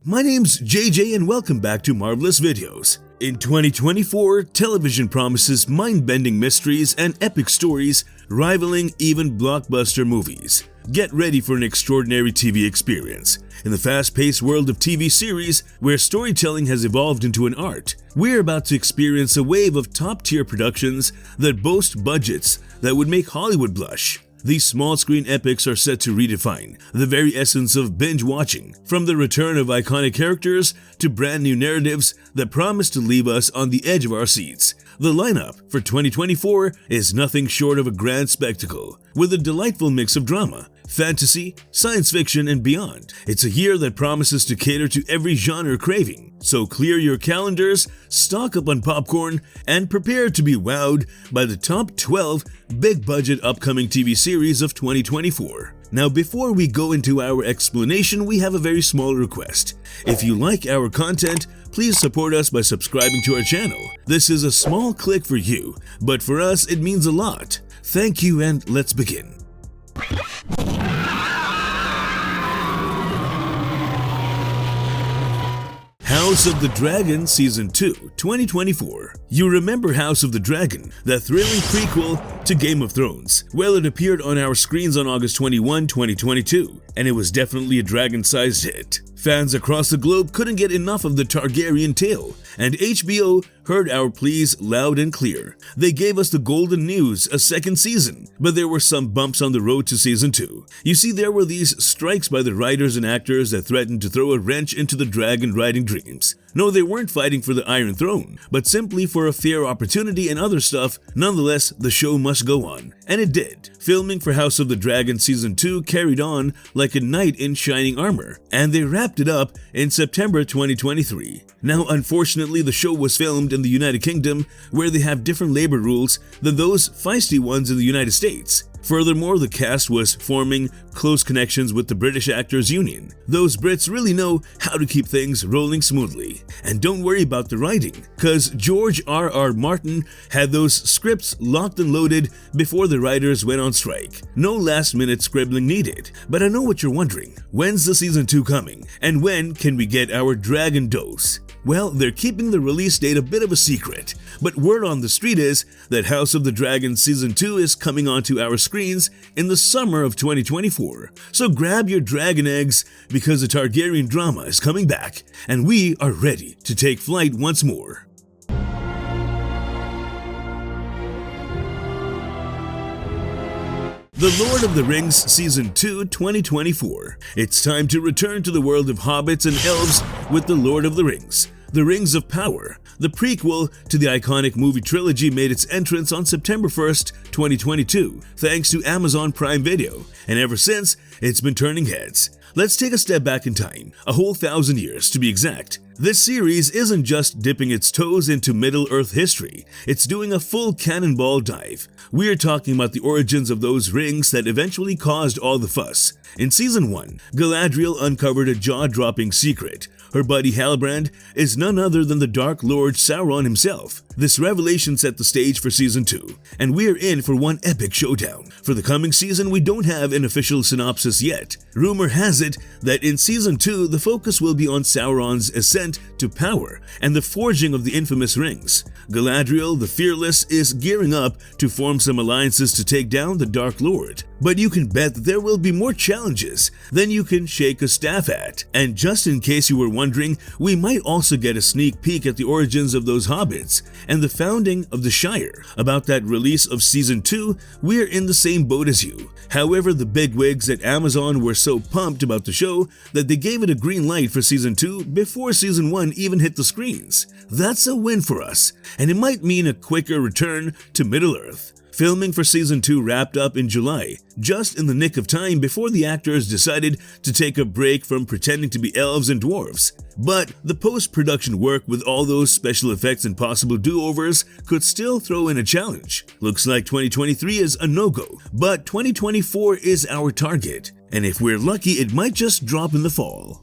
My name's JJ and welcome back to Marvelous Videos. In 2024, television promises mind-bending mysteries and epic stories rivaling even blockbuster movies. Get ready for an extraordinary TV experience. In the fast-paced world of TV series, where storytelling has evolved into an art, we're about to experience a wave of top-tier productions that boast budgets that would make Hollywood blush. These small-screen epics are set to redefine the very essence of binge-watching, from the return of iconic characters to brand-new narratives that promise to leave us on the edge of our seats. The lineup for 2024 is nothing short of a grand spectacle, with a delightful mix of drama, fantasy, science fiction, and beyond. It's a year that promises to cater to every genre craving, so clear your calendars, stock up on popcorn, and prepare to be wowed by the top 12 big-budget upcoming TV series of 2024. Now, before we go into our explanation, we have a very small request. If you like our content, please support us by subscribing to our channel. This is a small click for you, but for us it means a lot. Thank you, and let's begin. House of the Dragon Season 2, 2024. You remember House of the Dragon, that thrilling prequel to Game of Thrones? Well, it appeared on our screens on August 21, 2022, and it was definitely a dragon-sized hit. Fans across the globe couldn't get enough of the Targaryen tale, and HBO heard our pleas loud and clear. They gave us the golden news, a second season, but there were some bumps on the road to Season 2. You see, there were these strikes by the writers and actors that threatened to throw a wrench into the dragon riding dreams. No, they weren't fighting for the Iron Throne, but simply for a fair opportunity and other stuff. Nonetheless, the show must go on. And it did. Filming for House of the Dragon Season 2 carried on like a knight in shining armor, and they wrapped it up in September 2023. Now, unfortunately, the show was filmed in the United Kingdom, where they have different labor rules than those feisty ones in the United States. Furthermore, the cast was forming close connections with the British Actors Union. Those Brits really know how to keep things rolling smoothly. And don't worry about the writing, cause George R.R. Martin had those scripts locked and loaded before the writers went on strike. No last-minute scribbling needed. But I know what you're wondering. When's the Season 2 coming? And when can we get our dragon dose? Well, they're keeping the release date a bit of a secret, but word on the street is that House of the Dragon Season 2 is coming onto our screens in the summer of 2024. So grab your dragon eggs, because the Targaryen drama is coming back, and we are ready to take flight once more. The Lord of the Rings Season 2, 2024. It's time to return to the world of hobbits and elves with The Lord of the Rings. The Rings of Power, the prequel to the iconic movie trilogy, made its entrance on September 1st, 2022, thanks to Amazon Prime Video, and ever since, it's been turning heads. Let's take a step back in time, a whole 1,000 years to be exact. This series isn't just dipping its toes into Middle-earth history, it's doing a full cannonball dive. We're talking about the origins of those rings that eventually caused all the fuss. In Season 1, Galadriel uncovered a jaw-dropping secret. Her buddy Halbrand is none other than the Dark Lord Sauron himself. This revelation set the stage for Season 2, and we're in for one epic showdown. For the coming season, we don't have an official synopsis yet. Rumor has it that in Season 2, the focus will be on Sauron's ascent to power and the forging of the infamous rings. Galadriel, the Fearless, is gearing up to form some alliances to take down the Dark Lord. But you can bet that there will be more challenges than you can shake a staff at. And just in case you were wondering, we might also get a sneak peek at the origins of those hobbits and the founding of the Shire. About that release of Season 2, we're in the same boat as you. However, the bigwigs at Amazon were so pumped about the show that they gave it a green light for Season 2 before Season 1 even hit the screens. That's a win for us, and it might mean a quicker return to Middle-earth. Filming for Season 2 wrapped up in July, just in the nick of time before the actors decided to take a break from pretending to be elves and dwarves. But the post-production work with all those special effects and possible do-overs could still throw in a challenge. Looks like 2023 is a no-go, but 2024 is our target, and if we're lucky, it might just drop in the fall.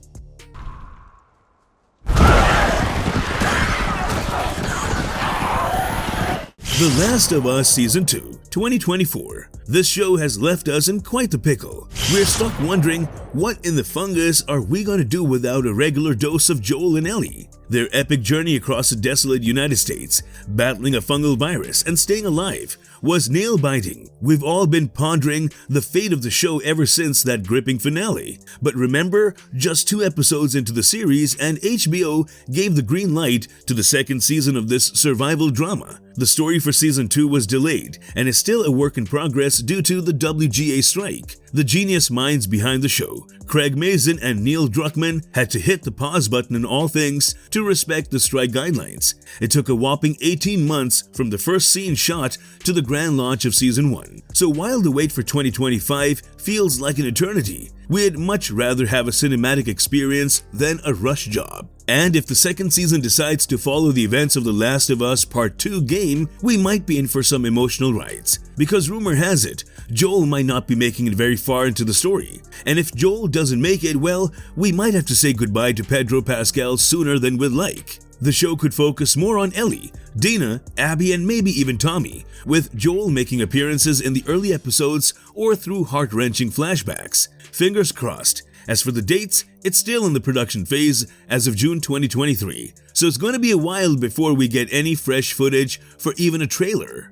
The Last of Us Season 2, 2024. this show has left us in quite the pickle. We're stuck wondering, what in the fungus are we gonna do without a regular dose of Joel and Ellie? Their epic journey across the desolate United States, battling a fungal virus and staying alive, was nail-biting. We've all been pondering the fate of the show ever since that gripping finale. But remember, just 2 episodes into the series and HBO gave the green light to the second season of this survival drama. The story for season 2 was delayed and is still a work in progress due to the WGA strike. The genius minds behind the show, Craig Mazin and Neil Druckmann, had to hit the pause button in all things to respect the strike guidelines. It took a whopping 18 months from the first scene shot to the grand launch of season 1. So while the wait for 2025 feels like an eternity, we'd much rather have a cinematic experience than a rush job. And if the second season decides to follow the events of The Last of Us Part 2 game, we might be in for some emotional rides. Because rumor has it, Joel might not be making it very far into the story. And if Joel doesn't make it, well, we might have to say goodbye to Pedro Pascal sooner than we'd like. The show could focus more on Ellie, Dina, Abby, and maybe even Tommy, with Joel making appearances in the early episodes or through heart-wrenching flashbacks. Fingers crossed. As for the dates, it's still in the production phase as of June 2023, so it's going to be a while before we get any fresh footage for even a trailer.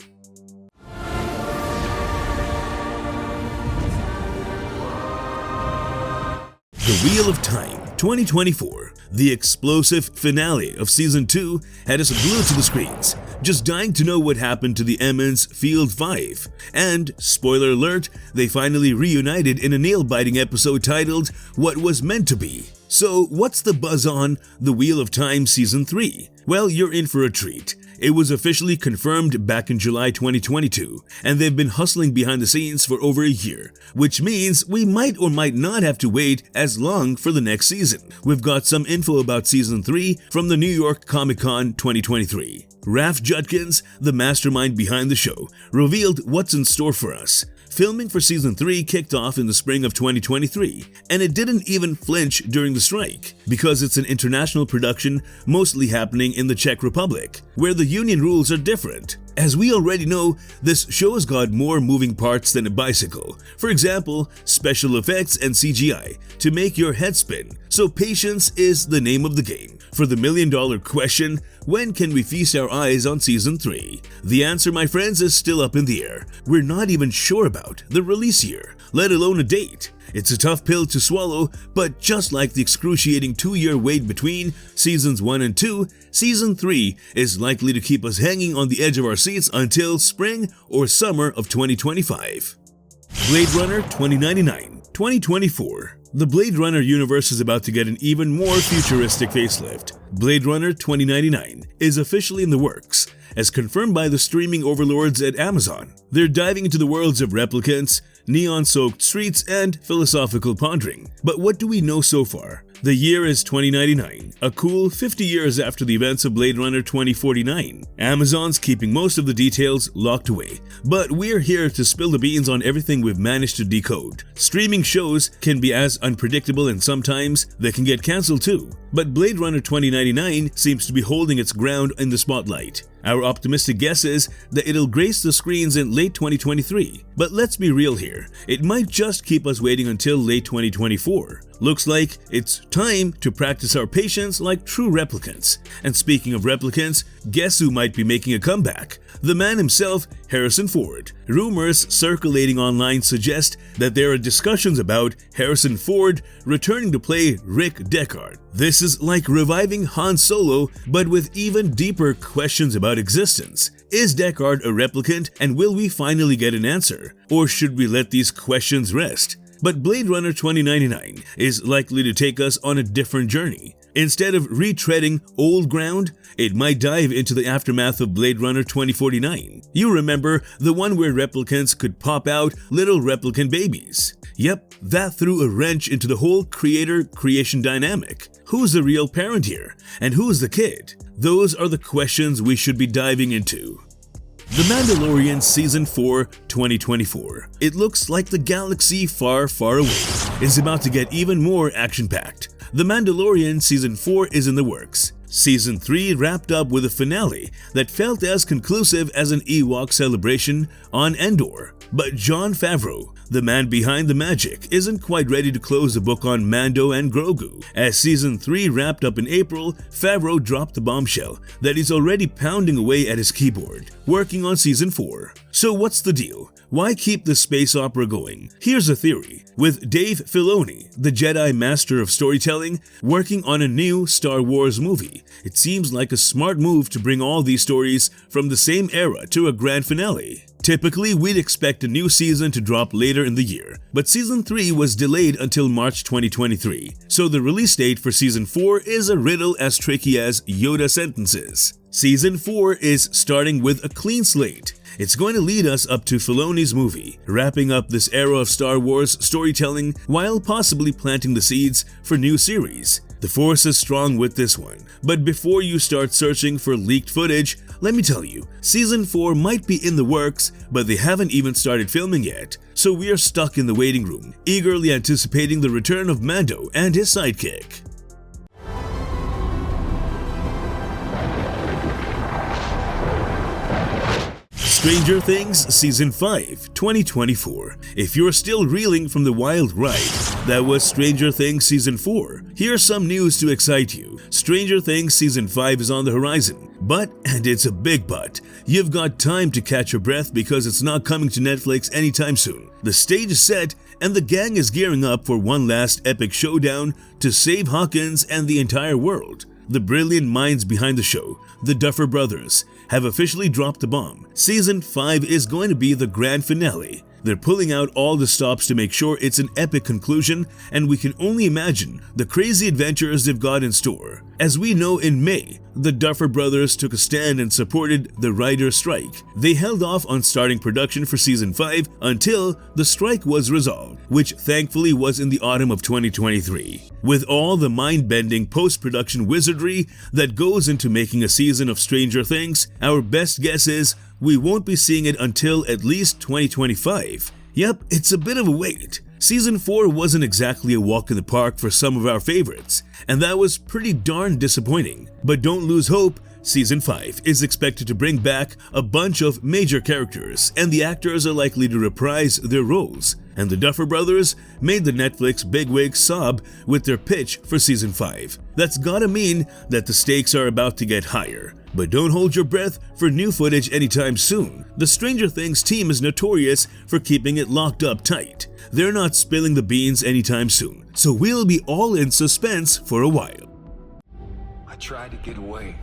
The Wheel of Time 2024. The explosive finale of Season 2 had us glued to the screens, just dying to know what happened to the Emmons Field 5. And, spoiler alert, they finally reunited in a nail-biting episode titled What Was Meant to Be. So what's the buzz on The Wheel of Time Season 3? Well, you're in for a treat. It was officially confirmed back in July 2022, and they've been hustling behind the scenes for over a year, which means we might or might not have to wait as long for the next season. We've got some info about Season 3 from the New York Comic-Con 2023. Raph Judkins, the mastermind behind the show, revealed what's in store for us. Filming for Season 3 kicked off in the spring of 2023, and it didn't even flinch during the strike, because it's an international production mostly happening in the Czech Republic, where the union rules are different. As we already know, this show has got more moving parts than a bicycle. For example, special effects and CGI to make your head spin, so patience is the name of the game. For the million-dollar question, when can we feast our eyes on Season 3? The answer, my friends, is still up in the air. We're not even sure about the release year, let alone a date. It's a tough pill to swallow, but just like the excruciating 2-year wait between Seasons 1 and 2, Season 3 is likely to keep us hanging on the edge of our seats until spring or summer of 2025. Blade Runner 2099 2024. The Blade Runner universe is about to get an even more futuristic facelift. Blade Runner 2099 is officially in the works, as confirmed by the streaming overlords at Amazon. They're diving into the worlds of replicants, neon-soaked streets, and philosophical pondering. But what do we know so far? The year is 2099, a cool 50 years after the events of Blade Runner 2049. Amazon's keeping most of the details locked away, but we're here to spill the beans on everything we've managed to decode. Streaming shows can be as unpredictable, and sometimes they can get cancelled too. But Blade Runner 2099 seems to be holding its ground in the spotlight. Our optimistic guess is that it'll grace the screens in late 2023. But let's be real here, it might just keep us waiting until late 2024. Looks like it's time to practice our patience like true replicants. And speaking of replicants, guess who might be making a comeback? The man himself, Harrison Ford. Rumors circulating online suggest that there are discussions about Harrison Ford returning to play Rick Deckard. This is like reviving Han Solo, but with even deeper questions about existence. Is Deckard a replicant, and will we finally get an answer? Or should we let these questions rest? But Blade Runner 2099 is likely to take us on a different journey. Instead of retreading old ground, it might dive into the aftermath of Blade Runner 2049. You remember the one where replicants could pop out little replicant babies. Yep, that threw a wrench into the whole creator-creation dynamic. Who's the real parent here? And who's the kid? Those are the questions we should be diving into. The Mandalorian Season 4 2024. It looks like the galaxy far, far away is about to get even more action-packed. The Mandalorian Season 4 is in the works. Season 3 wrapped up with a finale that felt as conclusive as an Ewok celebration on Endor. But Jon Favreau, the man behind the magic, isn't quite ready to close the book on Mando and Grogu. As Season 3 wrapped up in April, Favreau dropped the bombshell that he's already pounding away at his keyboard, working on Season 4. So what's the deal? Why keep the space opera going? Here's a theory. With Dave Filoni, the Jedi master of storytelling, working on a new Star Wars movie, it seems like a smart move to bring all these stories from the same era to a grand finale. Typically, we'd expect a new season to drop later in the year, but Season 3 was delayed until March 2023, so the release date for Season 4 is a riddle as tricky as Yoda sentences. Season 4 is starting with a clean slate. It's going to lead us up to Filoni's movie, wrapping up this era of Star Wars storytelling while possibly planting the seeds for new series. The force is strong with this one, but before you start searching for leaked footage, let me tell you, Season 4 might be in the works, but they haven't even started filming yet, so we are stuck in the waiting room, eagerly anticipating the return of Mando and his sidekick. Stranger Things Season 5, 2024. If you're still reeling from the wild ride that was Stranger Things Season 4, here's some news to excite you. Stranger Things Season 5 is on the horizon, but, and it's a big but, you've got time to catch your breath because it's not coming to Netflix anytime soon. The stage is set and the gang is gearing up for one last epic showdown to save Hawkins and the entire world. The brilliant minds behind the show, the Duffer Brothers, have officially dropped the bomb. Season 5 is going to be the grand finale. They're pulling out all the stops to make sure it's an epic conclusion, and we can only imagine the crazy adventures they've got in store. As we know, in May, the Duffer Brothers took a stand and supported the writer's strike. They held off on starting production for Season 5 until the strike was resolved, which thankfully was in the autumn of 2023. With all the mind-bending post-production wizardry that goes into making a season of Stranger Things, our best guess is we won't be seeing it until at least 2025. Yep, it's a bit of a wait. Season 4 wasn't exactly a walk in the park for some of our favorites, and that was pretty darn disappointing. But don't lose hope, Season 5 is expected to bring back a bunch of major characters, and the actors are likely to reprise their roles. And the Duffer Brothers made the Netflix bigwigs sob with their pitch for Season 5. That's gotta mean that the stakes are about to get higher. But don't hold your breath for new footage anytime soon. The Stranger Things team is notorious for keeping it locked up tight. They're not spilling the beans anytime soon, so we'll be all in suspense for a while. I tried to get away.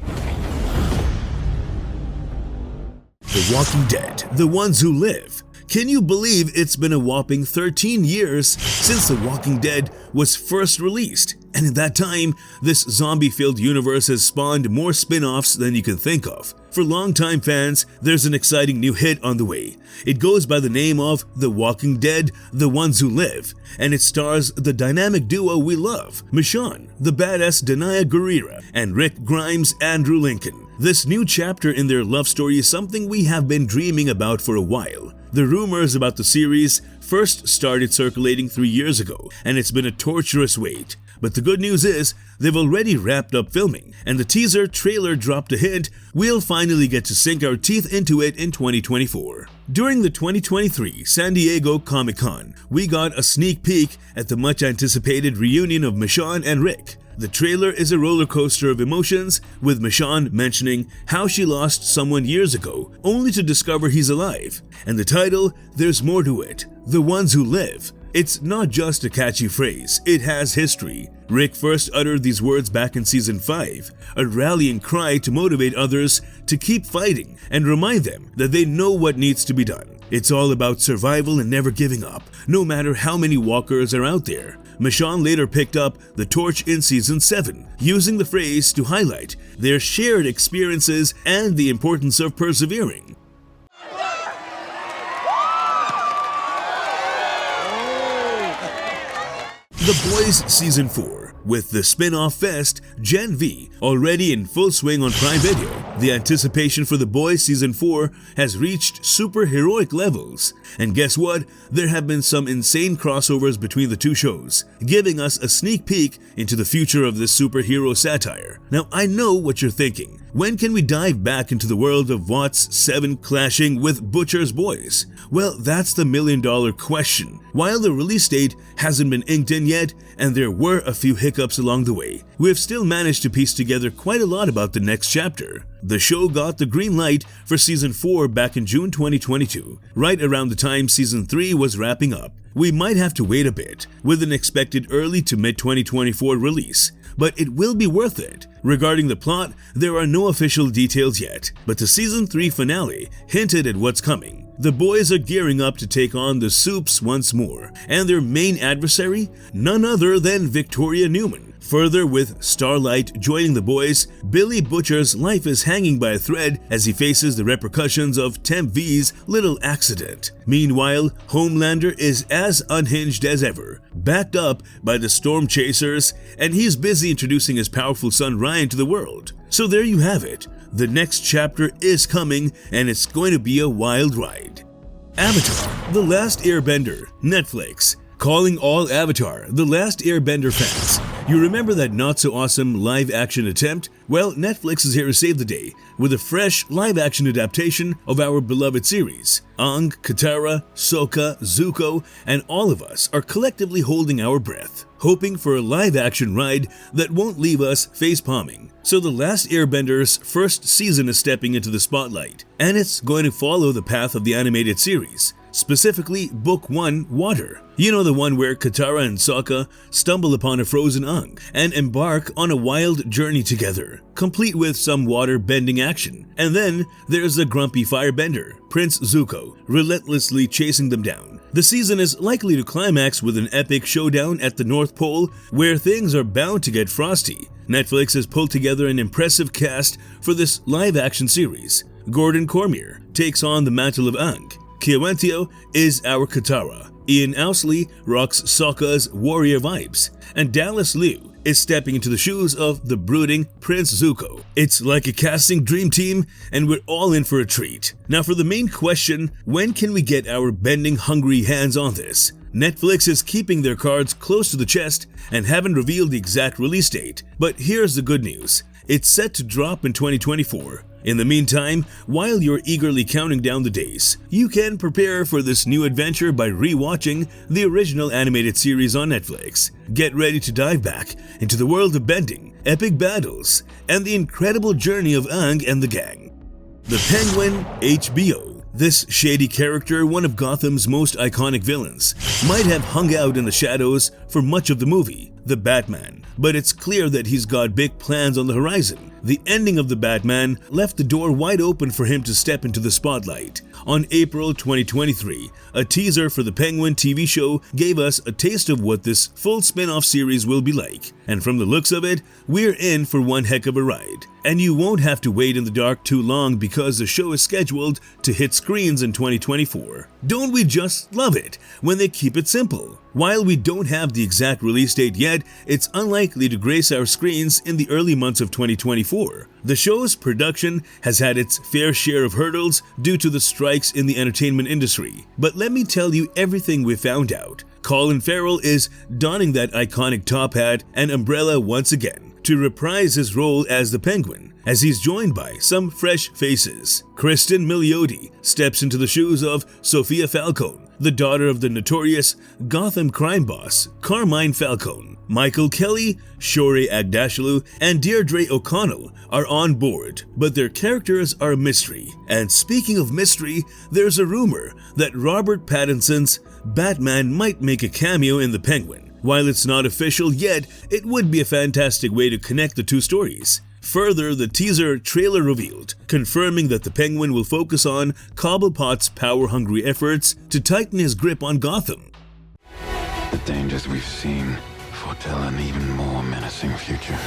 The Walking Dead, the ones who live. Can you believe it's been a whopping 13 years since The Walking Dead was first released? And in that time, this zombie-filled universe has spawned more spin-offs than you can think of. For longtime fans, there's an exciting new hit on the way. It goes by the name of The Walking Dead, The Ones Who Live, and it stars the dynamic duo we love, Michonne, the badass Danai Gurira, and Rick Grimes, Andrew Lincoln. This new chapter in their love story is something we have been dreaming about for a while. The rumors about the series first started circulating 3 years ago, and it's been a torturous wait. But the good news is, they've already wrapped up filming, and the teaser trailer dropped a hint we'll finally get to sink our teeth into it in 2024. During the 2023 San Diego Comic-Con, we got a sneak peek at the much-anticipated reunion of Michonne and Rick. The trailer is a roller coaster of emotions, with Michonne mentioning how she lost someone years ago, only to discover he's alive. And the title, there's more to it, The Ones Who Live. It's not just a catchy phrase, it has history. Rick first uttered these words back in Season 5, a rallying cry to motivate others to keep fighting and remind them that they know what needs to be done. It's all about survival and never giving up, no matter how many walkers are out there. Michonne later picked up the torch in Season 7, using the phrase to highlight their shared experiences and the importance of persevering. The Boys Season 4, with the spin-off fest Gen V already in full swing on Prime Video, The anticipation for The Boys Season 4 has reached superheroic levels. And guess what? There have been some insane crossovers between the two shows, giving us a sneak peek into the future of this superhero satire. Now, I know what you're thinking. When can we dive back into the world of Watts 7 clashing with Butcher's Boys? Well, that's the million-dollar question. While the release date hasn't been inked in yet, and there were a few hiccups along the way, we've still managed to piece together quite a lot about the next chapter. The show got the green light for Season 4 back in June 2022, right around the time Season 3 was wrapping up. We might have to wait a bit, with an expected early to mid-2024 release, but it will be worth it. Regarding the plot, there are no official details yet, but the Season 3 finale hinted at what's coming. The boys are gearing up to take on the Supes once more, and their main adversary? None other than Victoria Newman. Further, with Starlight joining the boys, Billy Butcher's life is hanging by a thread as he faces the repercussions of Temp V's little accident. Meanwhile, Homelander is as unhinged as ever, backed up by the Storm Chasers, and he's busy introducing his powerful son Ryan to the world. So there you have it. The next chapter is coming, and it's going to be a wild ride. Avatar: The Last Airbender, Netflix. Calling all Avatar: The Last Airbender fans. You remember that not-so-awesome live-action attempt? Well, Netflix is here to save the day with a fresh live-action adaptation of our beloved series. Aang, Katara, Sokka, Zuko, and all of us are collectively holding our breath, hoping for a live-action ride that won't leave us face-palming. So The Last Airbender's first season is stepping into the spotlight, and it's going to follow the path of the animated series. Specifically, Book 1, Water. You know, the one where Katara and Sokka stumble upon a frozen Aang and embark on a wild journey together, complete with some water-bending action. And then there's the grumpy firebender, Prince Zuko, relentlessly chasing them down. The season is likely to climax with an epic showdown at the North Pole where things are bound to get frosty. Netflix has pulled together an impressive cast for this live-action series. Gordon Cormier takes on the mantle of Aang. Kiwantio is our Katara. Ian Owsley rocks Sokka's warrior vibes. And Dallas Liu is stepping into the shoes of the brooding Prince Zuko. It's like a casting dream team, and we're all in for a treat. Now for the main question, when can we get our bending hungry hands on this? Netflix is keeping their cards close to the chest and haven't revealed the exact release date. But here's the good news. It's set to drop in 2024. In the meantime, while you're eagerly counting down the days, you can prepare for this new adventure by re-watching the original animated series on Netflix. Get ready to dive back into the world of bending, epic battles, and the incredible journey of Aang and the gang. The Penguin, HBO. This shady character, one of Gotham's most iconic villains, might have hung out in the shadows for much of the movie, The Batman. But it's clear that he's got big plans on the horizon. The ending of The Batman left the door wide open for him to step into the spotlight. On April 2023, a teaser for the Penguin TV show gave us a taste of what this full spin-off series will be like. And from the looks of it, we're in for one heck of a ride. And you won't have to wait in the dark too long because the show is scheduled to hit screens in 2024. Don't we just love it when they keep it simple? While we don't have the exact release date yet, it's unlikely to grace our screens in the early months of 2024. The show's production has had its fair share of hurdles due to the strikes in the entertainment industry. But let me tell you everything we found out. Colin Farrell is donning that iconic top hat and umbrella once again to reprise his role as the Penguin, as he's joined by some fresh faces. Kristen Milioti steps into the shoes of Sophia Falcone, the daughter of the notorious Gotham crime boss Carmine Falcone. Michael Kelly, Shore Agdashloo, and Deirdre O'Connell are on board, but their characters are a mystery. And speaking of mystery, there's a rumor that Robert Pattinson's Batman might make a cameo in The Penguin. While it's not official yet, it would be a fantastic way to connect the two stories. Further, the teaser trailer revealed, confirming that the Penguin will focus on Cobblepot's power-hungry efforts to tighten his grip on Gotham. The dangers we've seen foretell an even more menacing future.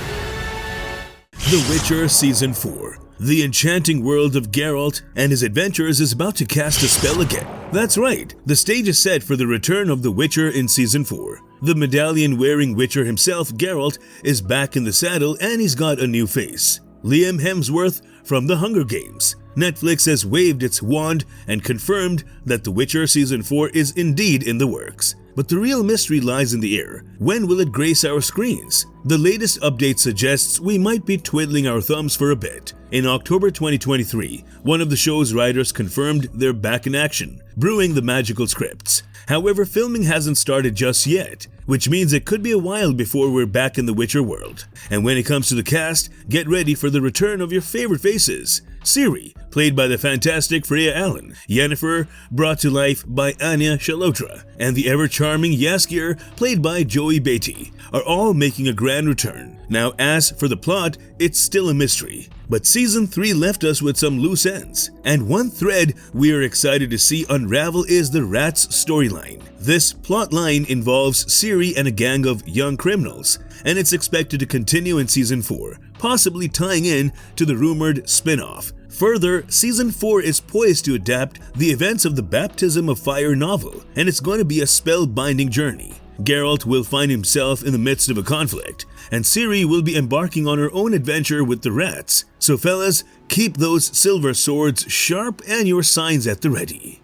The Witcher Season 4. The enchanting world of Geralt and his adventures is about to cast a spell again. That's right, the stage is set for the return of the Witcher in Season 4. The medallion-wearing Witcher himself, Geralt, is back in the saddle and he's got a new face. Liam Hemsworth from The Hunger Games. Netflix has waved its wand and confirmed that The Witcher Season 4 is indeed in the works. But the real mystery lies in the air. When will it grace our screens? The latest update suggests we might be twiddling our thumbs for a bit. In October 2023, one of the show's writers confirmed they're back in action, brewing the magical scripts. However, filming hasn't started just yet, which means it could be a while before we're back in the Witcher world. And when it comes to the cast, get ready for the return of your favorite faces. Ciri, played by the fantastic Freya Allan, Yennefer, brought to life by Anya Chalotra, and the ever-charming Jaskier, played by Joey Beatty, are all making a grand return. Now, as for the plot, it's still a mystery. But Season 3 left us with some loose ends, and one thread we are excited to see unravel is the Rats storyline. This plotline involves Ciri and a gang of young criminals, and it's expected to continue in Season 4, possibly tying in to the rumored spin-off. Further, Season 4 is poised to adapt the events of the Baptism of Fire novel, and it's going to be a spellbinding journey. Geralt will find himself in the midst of a conflict, and Ciri will be embarking on her own adventure with the Rats. So fellas, keep those silver swords sharp and your signs at the ready.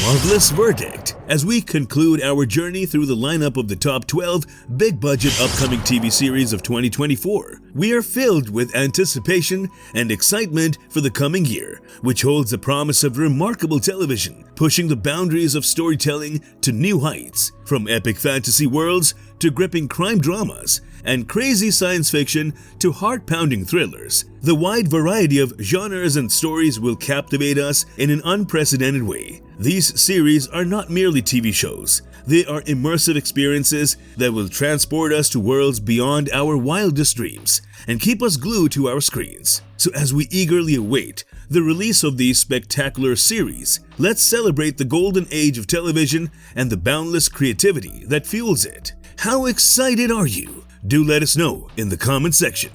Marvelous verdict. As we conclude our journey through the lineup of the top 12 big-budget upcoming TV series of 2024, we are filled with anticipation and excitement for the coming year, which holds the promise of remarkable television, pushing the boundaries of storytelling to new heights. From epic fantasy worlds to gripping crime dramas and crazy science fiction to heart-pounding thrillers, the wide variety of genres and stories will captivate us in an unprecedented way. These series are not merely TV shows. They are immersive experiences that will transport us to worlds beyond our wildest dreams and keep us glued to our screens. So as we eagerly await the release of these spectacular series, let's celebrate the golden age of television and the boundless creativity that fuels it. How excited are you? Do let us know in the comment section.